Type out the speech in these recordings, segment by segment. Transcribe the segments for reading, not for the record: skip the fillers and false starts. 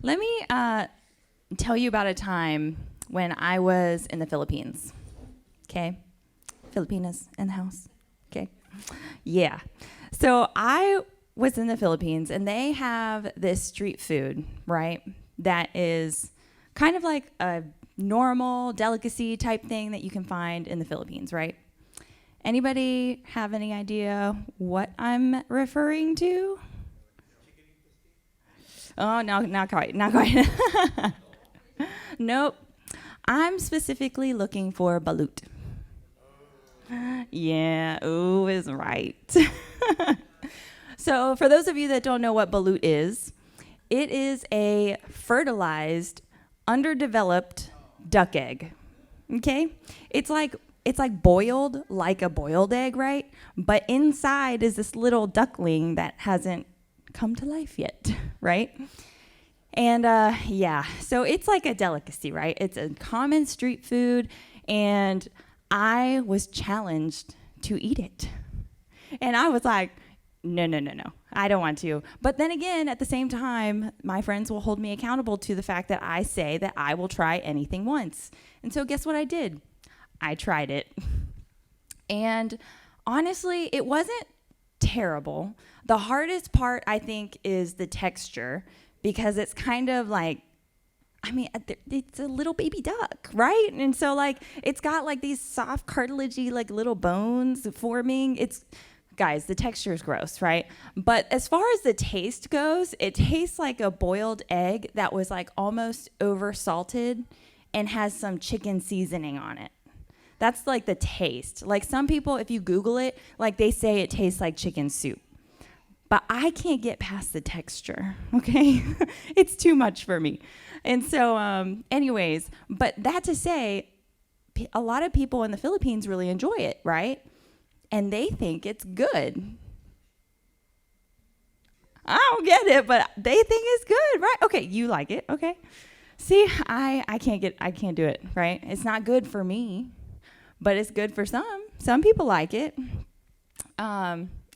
Let me tell you about a time when I was in the Philippines. Okay? Filipinas in the house. Okay? Yeah. So I was in the Philippines, and they have this street food, right? That is kind of like a normal delicacy type thing that you can find in the Philippines, right? Anybody have any idea what I'm referring to? Oh, no, not quite, not quite. Nope. I'm specifically looking for balut. Yeah, ooh is right. So for those of you that don't know what balut is, it is a fertilized, underdeveloped duck egg. Okay? It's like boiled like a boiled egg, right? But inside is this little duckling that hasn't come to life yet, right? And yeah, so it's like a delicacy, right? It's a common street food, and I was challenged to eat it. And I was like, no, no, no, no, I don't want to. But then again, at the same time, my friends will hold me accountable to the fact that I say that I will try anything once. And so guess what I did? I tried it. And honestly, it wasn't terrible. The hardest part, I think, is the texture, because it's kind of like, I mean, it's a little baby duck, right? And so, like, it's got, like, these soft, cartilagey, like, little bones forming. Guys, the texture is gross, right? But as far as the taste goes, it tastes like a boiled egg that was, like, almost over-salted and has some chicken seasoning on it. That's, like, the taste. Like, some people, if you Google it, like, they say it tastes like chicken soup. But I can't get past the texture, okay? It's too much for me. And so, anyways, but that to say, a lot of people in the Philippines really enjoy it, right? And they think it's good. I don't get it, but they think it's good, right? Okay, you like it, okay? See, I can't do it, right? It's not good for me, but it's good for some. Some people like it.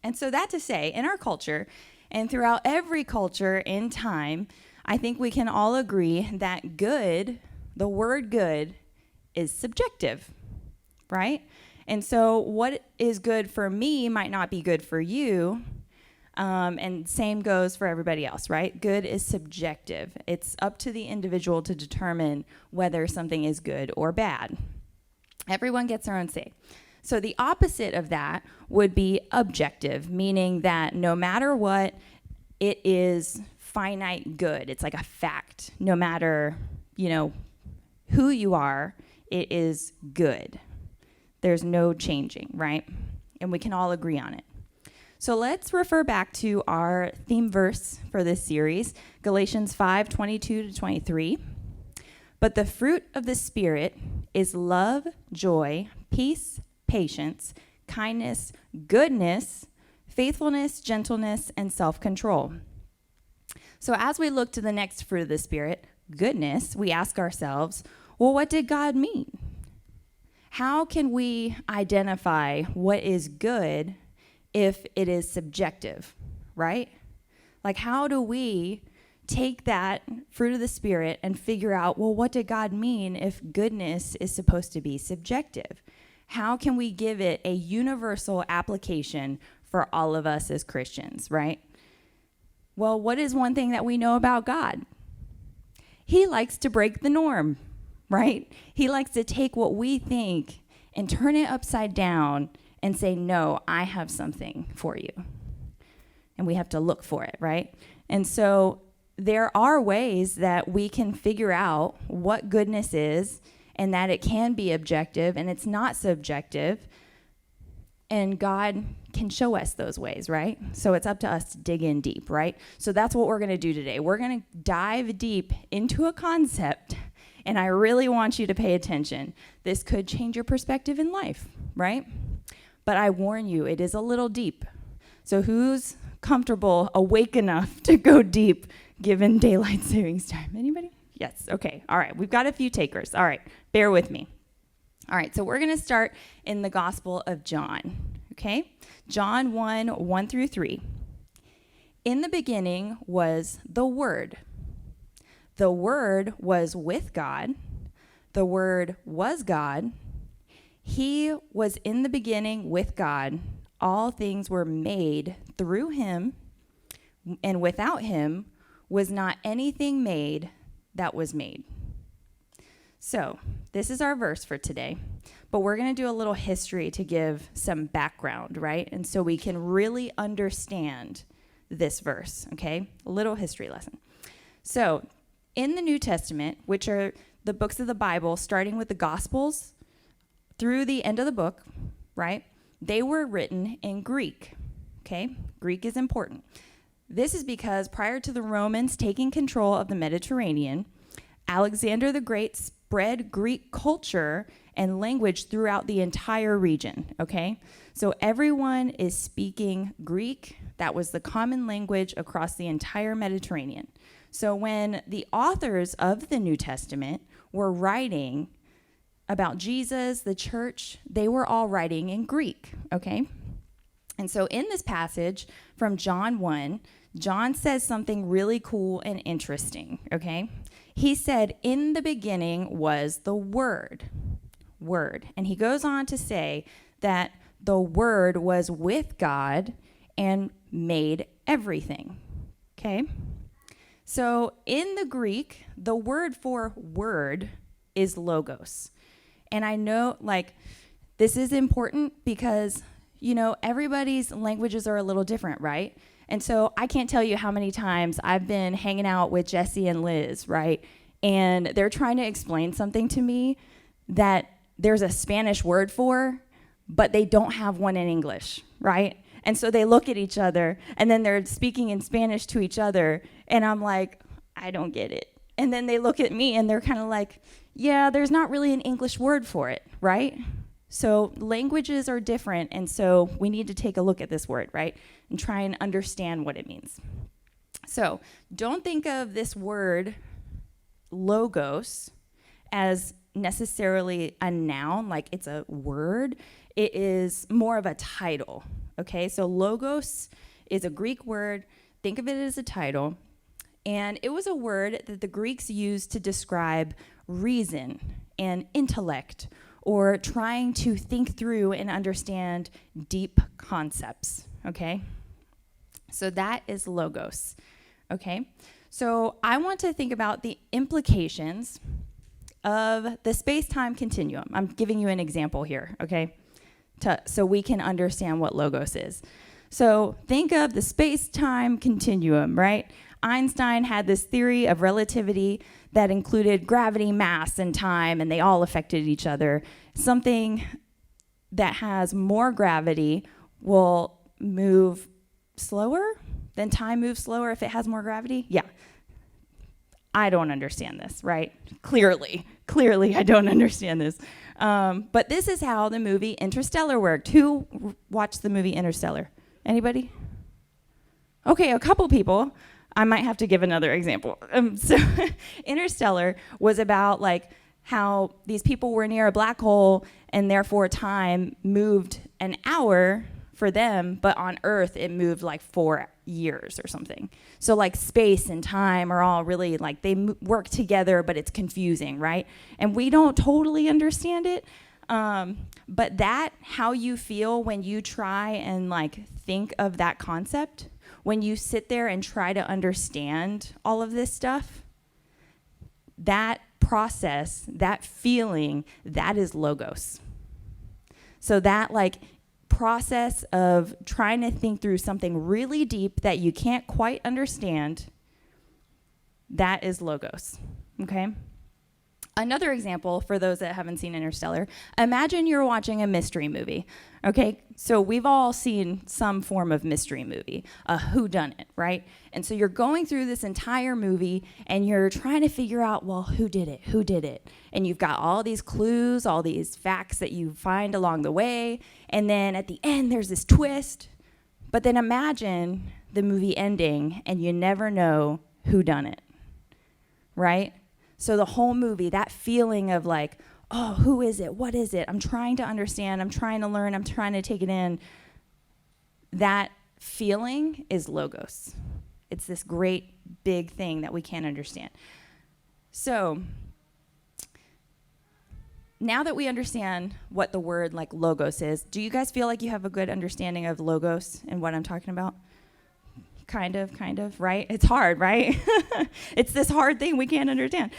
And so that to say, in our culture, and throughout every culture in time, I think we can all agree that good, the word good, is subjective, right? And so what is good for me might not be good for you, and same goes for everybody else, right? Good is subjective. It's up to the individual to determine whether something is good or bad. Everyone gets their own say. So the opposite of that would be objective, meaning that no matter what, it is finite good. It's like a fact. No matter, who you are, it is good. There's no changing, right? And we can all agree on it. So let's refer back to our theme verse for this series, Galatians 5:22-23. But the fruit of the Spirit is love, joy, peace, patience, kindness, goodness, faithfulness, gentleness, and self-control. So as we look to the next fruit of the Spirit, goodness, we ask ourselves, well, what did God mean? How can we identify what is good if it is subjective, right? Like, how do we take that fruit of the Spirit and figure out, well, what did God mean if goodness is supposed to be subjective? How can we give it a universal application for all of us as Christians, right? Well, what is one thing that we know about God? He likes to break the norm, right? He likes to take what we think and turn it upside down and say, no, I have something for you. And we have to look for it, right? And so there are ways that we can figure out what goodness is, and that it can be objective and it's not subjective. And God can show us those ways, right? So it's up to us to dig in deep, right? So that's what we're going to do today. We're going to dive deep into a concept, and I really want you to pay attention. This could change your perspective in life, right? But I warn you, it is a little deep. So who's comfortable, awake enough to go deep given daylight savings time? Anybody? Yes, okay, all right, we've got a few takers. All right, bear with me. All right, so we're going to start in the Gospel of John, okay? John 1:1-3. In the beginning was the Word. The Word was with God. The Word was God. He was in the beginning with God. All things were made through him, and without him was not anything made that was made. So, this is our verse for today, but we're going to do a little history to give some background, right? And so we can really understand this verse, okay? A little history lesson. So, in the New Testament, which are the books of the Bible, starting with the Gospels through the end of the book, right? They were written in Greek, okay? Greek is important. This is because prior to the Romans taking control of the Mediterranean, Alexander the Great spread Greek culture and language throughout the entire region, okay? So everyone is speaking Greek. That was the common language across the entire Mediterranean. So when the authors of the New Testament were writing about Jesus, the church, they were all writing in Greek, okay? And so in this passage from John 1, John says something really cool and interesting, okay? He said, in the beginning was the Word. And he goes on to say that the Word was with God and made everything, okay? So in the Greek, the word for word is logos. And I know, this is important because, everybody's languages are a little different, right? And so I can't tell you how many times I've been hanging out with Jesse and Liz, right? And they're trying to explain something to me that there's a Spanish word for, but they don't have one in English, right? And so they look at each other, and then they're speaking in Spanish to each other, and I'm like, I don't get it. And then they look at me, and they're kind of like, yeah, there's not really an English word for it, right? So languages are different, and so we need to take a look at this word, right, and try and understand what it means. So don't think of this word, logos, as necessarily a noun, like it's a word. It is more of a title, okay? So logos is a Greek word. Think of it as a title. And it was a word that the Greeks used to describe reason and intellect, or trying to think through and understand deep concepts, okay? So that is logos, okay? So I want to think about the implications of the space-time continuum. I'm giving you an example here, okay? So we can understand what logos is. So think of the space-time continuum, right? Einstein had this theory of relativity that included gravity, mass, and time, and they all affected each other. Something that has more gravity will move slower than time moves slower if it has more gravity? Yeah. I don't understand this, right? Clearly, I don't understand this. But this is how the movie Interstellar worked. Who watched the movie Interstellar? Anybody? Okay, a couple people. I might have to give another example. So Interstellar was about how these people were near a black hole, and therefore time moved an hour for them, but on Earth it moved 4 years or something. So space and time are all really they work together, but it's confusing, right? And we don't totally understand it. But how you feel when you try and think of that concept, when you sit there and try to understand all of this stuff, that process, that feeling, that is logos. So that process of trying to think through something really deep that you can't quite understand, that is logos, okay? Another example for those that haven't seen Interstellar, imagine you're watching a mystery movie, okay? So we've all seen some form of mystery movie, a whodunit, right? And so you're going through this entire movie and you're trying to figure out, well, who did it? Who did it? And you've got all these clues, all these facts that you find along the way, and then at the end there's this twist. But then imagine the movie ending and you never know who done it, right? So the whole movie, that feeling of oh, who is it? What is it? I'm trying to understand. I'm trying to learn. I'm trying to take it in. That feeling is logos. It's this great big thing that we can't understand. So now that we understand what the word like logos is, do you guys feel like you have a good understanding of logos and what I'm talking about? Kind of, right? It's hard, right? It's this hard thing we can't understand.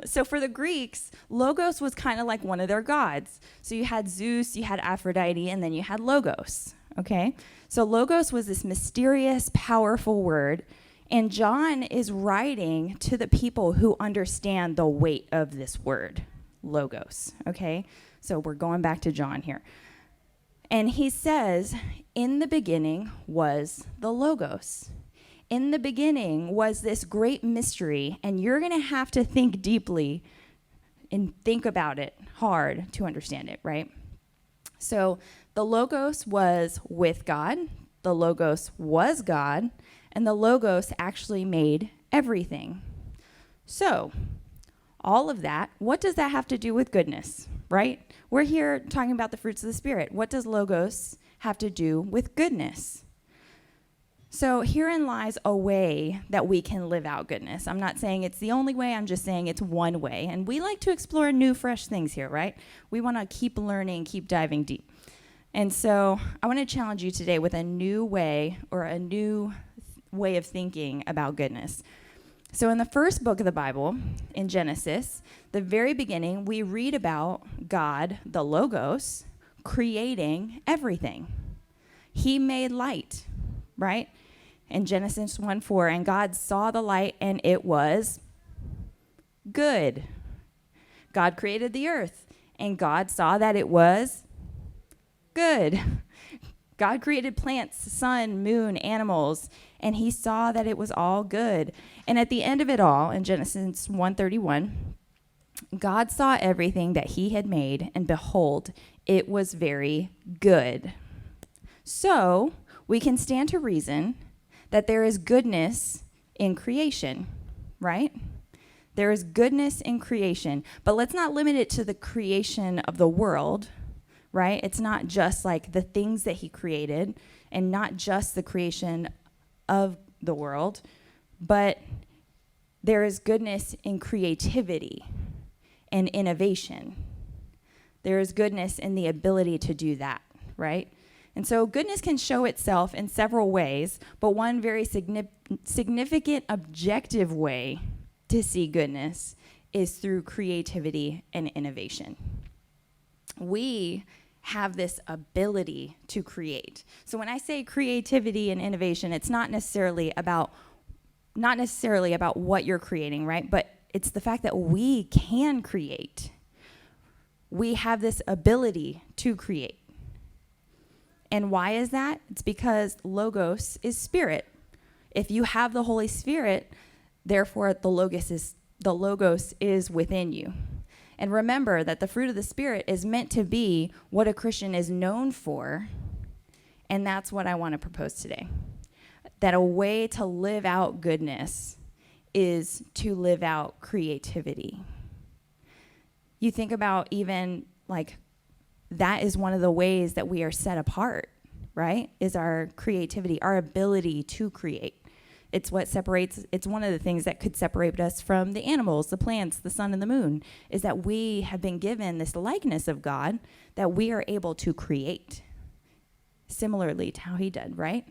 So for the Greeks, Logos was kind of like one of their gods. So you had Zeus, you had Aphrodite, and then you had Logos, okay? So Logos was this mysterious, powerful word, and John is writing to the people who understand the weight of this word, Logos, okay? So we're going back to John here. And he says, in the beginning was the Logos. In the beginning was this great mystery, and you're going to have to think deeply and think about it hard to understand it, right? So the Logos was with God, the Logos was God, and the Logos actually made everything. So all of that, what does that have to do with goodness, right? We're here talking about the fruits of the Spirit. What does Logos have to do with goodness? So herein lies a way that we can live out goodness. I'm not saying it's the only way, I'm just saying it's one way. And we like to explore new, fresh things here, right? We want to keep learning, keep diving deep. And so I want to challenge you today with a new way or a new way of thinking about goodness. So in the first book of the Bible, in Genesis, the very beginning, we read about God, the Logos, creating everything. He made light, right? In Genesis 1:4, and God saw the light, and it was good. God created the earth, and God saw that it was good. God created plants, sun, moon, animals, and he saw that it was all good. And at the end of it all, in Genesis 1:31, God saw everything that he had made, and behold, it was very good. So we can stand to reason that there is goodness in creation, right? There is goodness in creation, but let's not limit it to the creation of the world, right? It's not just like the things that he created and not just the creation of the world, but there is goodness in creativity and innovation. There is goodness in the ability to do that, right? And so goodness can show itself in several ways, but one very significant objective way to see goodness is through creativity and innovation. We have this ability to create. So when I say creativity and innovation, it's not necessarily about what you're creating, right? But it's the fact that we can create. We have this ability to create. And why is that? It's because Logos is spirit. If you have the Holy Spirit, therefore the Logos is within you. And remember that the fruit of the Spirit is meant to be what a Christian is known for, and that's what I want to propose today. That a way to live out goodness is to live out creativity. You think about even like that is one of the ways that we are set apart, right? Is our creativity, our ability to create. It's one of the things that could separate us from the animals, the plants, the sun, and the moon, is that we have been given this likeness of God that we are able to create similarly to how he did, right?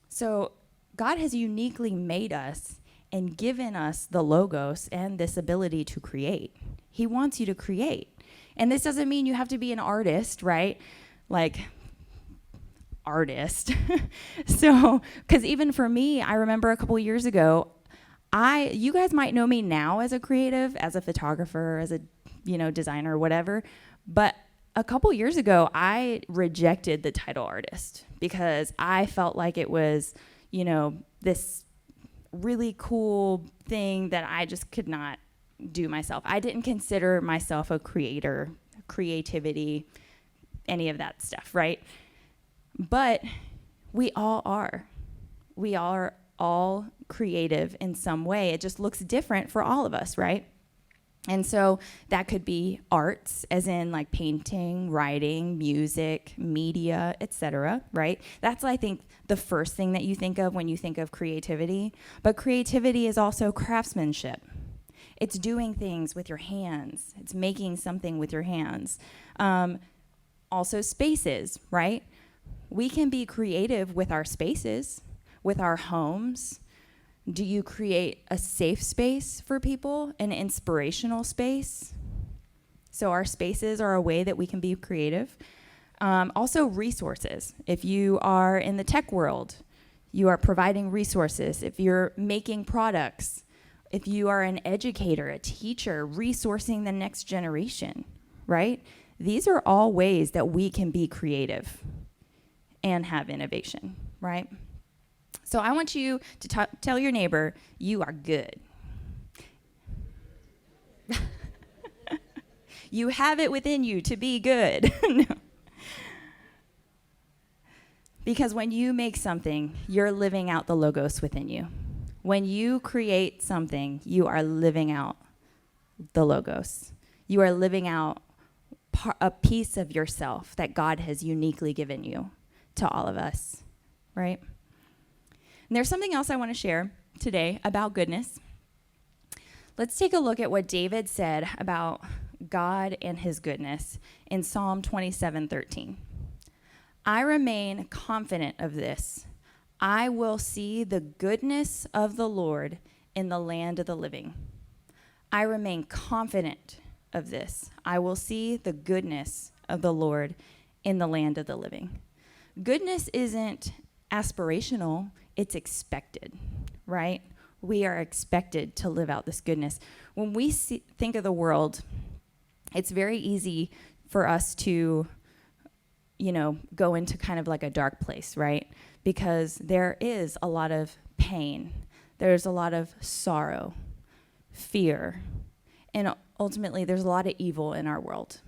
So God has uniquely made us and given us the Logos and this ability to create. He wants you to create. And this doesn't mean you have to be an artist, right? Like, artist. So, because even for me, I remember a couple years ago, you guys might know me now as a creative, as a photographer, as a, designer, whatever. But a couple years ago, I rejected the title artist because I felt like it was, this really cool thing that I just could not do myself. I didn't consider myself a creator, creativity, any of that stuff, right? But we all are. We are all creative in some way. It just looks different for all of us, right? And so that could be arts, as in like painting, writing, music, media, etc., right? That's, I think, the first thing that you think of when you think of creativity. But creativity is also craftsmanship, It's doing things with your hands. It's making something with your hands. Also spaces, right? We can be creative with our spaces, with our homes. Do you create a safe space for people, an inspirational space? So our spaces are a way that we can be creative. Also resources. If you are in the tech world, you are providing resources. If you're making products, if you are an educator, a teacher, resourcing the next generation, right? These are all ways that we can be creative and have innovation, right? So I want you to tell your neighbor, you are good. You have it within you to be good. No. Because when you make something, you're living out the logos within you. When you create something, you are living out the logos. You are living out a piece of yourself that God has uniquely given you to all of us, right? And there's something else I want to share today about goodness. Let's take a look at what David said about God and his goodness in Psalm 27:13. I remain confident of this. I will see the goodness of the Lord in the land of the living. I remain confident of this. I will see the goodness of the Lord in the land of the living. Goodness isn't aspirational, it's expected, right? We are expected to live out this goodness. When we think of the world, it's very easy for us to go into kind of like a dark place, right? Because there is a lot of pain. There's a lot of sorrow, fear, and ultimately there's a lot of evil in our world.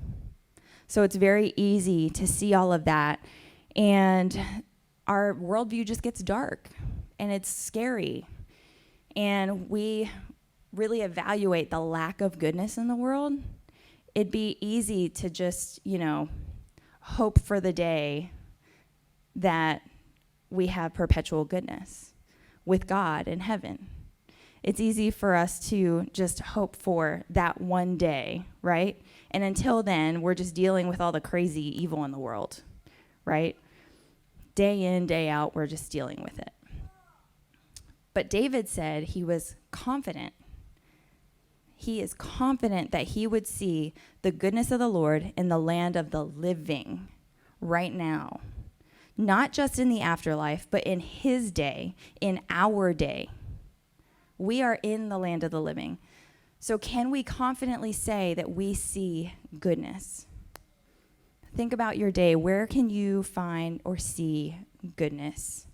So it's very easy to see all of that, and our worldview just gets dark, and it's scary. And we really evaluate the lack of goodness in the world. It'd be easy to just, hope for the day that we have perpetual goodness with God in heaven. It's easy for us to just hope for that one day, right? And until then, we're just dealing with all the crazy evil in the world, right? Day in, day out, we're just dealing with it. But David said he was confident. He is confident that he would see the goodness of the Lord in the land of the living right now. Not just in the afterlife, but in his day, in our day. We are in the land of the living. So can we confidently say that we see goodness? Think about your day. Where can you find or see goodness?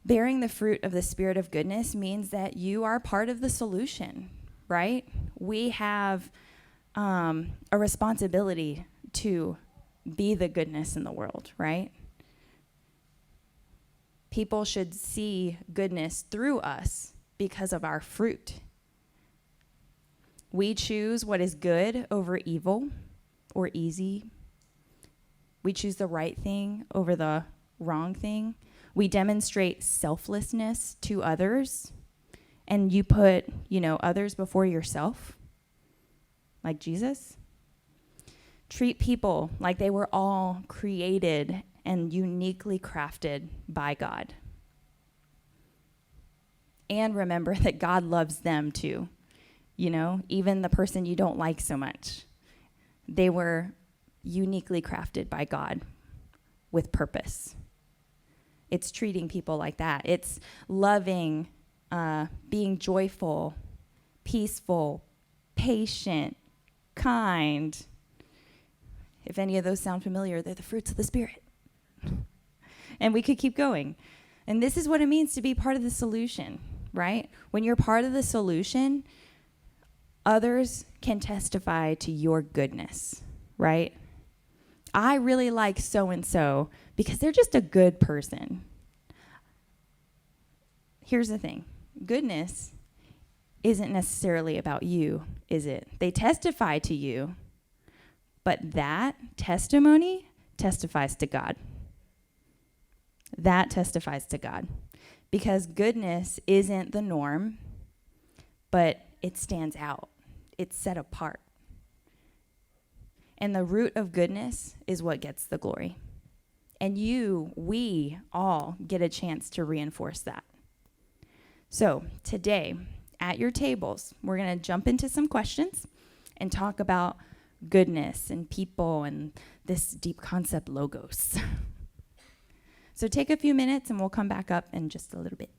Bearing the fruit of the Spirit of goodness means that you are part of the solution, right? We have a responsibility to be the goodness in the world, right? People should see goodness through us because of our fruit. We choose what is good over evil or easy. We choose the right thing over the wrong thing. We demonstrate selflessness to others, and you put, others before yourself, like Jesus. Treat people like they were all created and uniquely crafted by God. And remember that God loves them too. Even the person you don't like so much. They were uniquely crafted by God with purpose. It's treating people like that. It's loving, being joyful, peaceful, patient, kind. If any of those sound familiar, they're the fruits of the Spirit. And we could keep going. And this is what it means to be part of the solution, right? When you're part of the solution, others can testify to your goodness, right? I really like so-and-so because they're just a good person. Here's the thing. Goodness isn't necessarily about you, is it? They testify to you, but that testimony testifies to God. That testifies to God. Because goodness isn't the norm, but it stands out. It's set apart. And the root of goodness is what gets the glory. And we all get a chance to reinforce that. So today, at your tables, we're going to jump into some questions and talk about goodness and people and this deep concept, logos. So take a few minutes and we'll come back up in just a little bit.